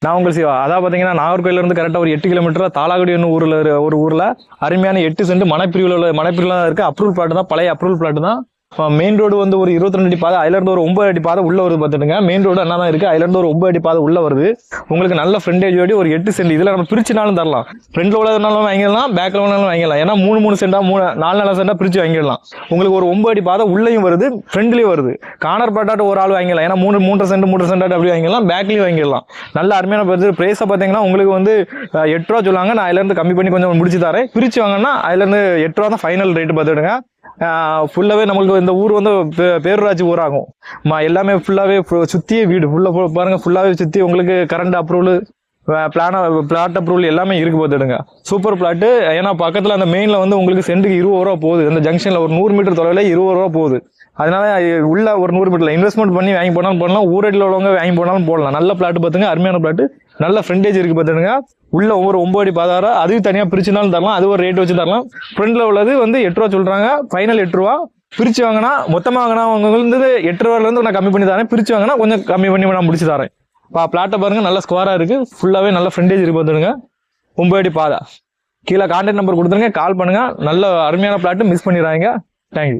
நான் உங்கள் சிவா. அதான் பார்த்தீங்கன்னா நாகர்கோயிலேருந்து கரெக்டாக ஒரு 8 கிலோமீட்டர் தாளாகுடி ஊரில் ஒரு ஊரில் அருமையான 8 சென்ட் மனைப்பிரிவில் இருக்குது. அப்ரூவல் பிளாட் தான், பழைய அப்ரூவல் பிளாட் தான். மெயின் ரோடு வந்து ஒரு 22 அடி பாதை, அதுலேருந்து ஒரு 9 அடி பாதை உள்ள வருது பார்த்துட்டுங்க. மெயின் ரோடு என்ன தான் இருக்குது, அதுலேருந்து ஒரு 9 அடி பாதை உள்ள வருது. உங்களுக்கு நல்ல ஃப்ரண்டேஜ் ஓடி ஒரு 8 சென்ட் இதில் நம்ம பிரிச்சுனாலும் தரலாம். ஃப்ரண்ட்ல உள்ளதுனாலும் வாங்கிடலாம், பேக்கில் உள்ளனாலும் வாங்கிடலாம். ஏன்னா 3 சென்டா 4 சென்டா பிரித்து வாங்கிடலாம். உங்களுக்கு ஒரு 9 அடி பாதை உள்ளேயும் வருது, ஃப்ரண்ட்லேயும் வருது. கார்னர் பாட்டாட்டு ஒரு ஆள் வாங்கிடலாம். ஏன்னா 3 சென்ட் அப்படி வாங்கிடலாம், பேக்லேயும் வாங்கிடலாம். நல்ல அருமையான ப்ரைஸை பார்த்தீங்கன்னா உங்களுக்கு வந்து 8 ரூபா சொல்லுவாங்க. நான் அதுலேருந்து கம்மி பண்ணி கொஞ்சம் முடிச்சு தரேன். பிரித்து வாங்கினா அதுலேருந்து 8 ரூபா தான் ஃபைனல் ரேட்டு பார்த்துடுங்க. ஃபுல்லாகவே நம்மளுக்கு இந்த ஊர் வந்து பேரூராட்சி ஊராகும். எல்லாமே ஃபுல்லாகவே சுற்றியே வீடு ஃபுல்லாக பாருங்கள். ஃபுல்லாகவே சுற்றி உங்களுக்கு கரண்ட் அப்ரூவல், பிளாட் அப்ரூவல் எல்லாமே இருக்கு பார்த்துடுங்க. Super plot. ஏன்னா பக்கத்தில் அந்த மெயினில் வந்து உங்களுக்கு சென்ட்டுக்கு 20 ரூபா போகுது. அந்த ஜங்ஷனில் ஒரு 100 மீட்டர் தொலைவில் 20 ரூபா போகுது. அதனால உள்ள ஒரு 100 மீட்டரில் இன்வெஸ்ட்மெண்ட் பண்ணி வாங்கி போனாலும் போடலாம், ஊரடியில் உள்ளவங்க வாங்கி போனாலும் போடலாம். நல்ல பிளாட்டு பார்த்துங்க, அருமையான பிளாட்டு, நல்ல ஃப்ரண்டேஜ் இருக்குது பார்த்துடுங்க. உள்ள ஒவ்வொரு 9 அடி பாதாரம், அதுவும் தனியாக பிரிச்சுனாலும் தரலாம், அது ஒரு ரேட் வச்சு தரலாம். ஃப்ரண்ட்ல உள்ளது வந்து 8 ரூபா சொல்கிறாங்க, ஃபைனல் 8 ரூபா. பிரித்து வாங்கினா மொத்தமாக வாங்கினா அவங்க வந்து 8 ரூபாயிலேருந்து நான் கம்மி பண்ணி தரேன். பிரித்து வாங்கினா கொஞ்சம் கம்மி பண்ணி நான் முடிச்சு தரேன். பிளாட்டை பாருங்கள், நல்ல ஸ்கொயராக இருக்குது, ஃபுல்லாகவே நல்ல ஃப்ரண்டேஜ் இருக்குது பார்த்துடுங்க. 9 அடி பாதை. கீழே கான்டாக்ட் நம்பர் கொடுத்துருங்க, கால் பண்ணுங்கள். நல்ல அருமையான பிளாட்டு, மிஸ் பண்ணிடுறாங்க. தேங்க்யூ.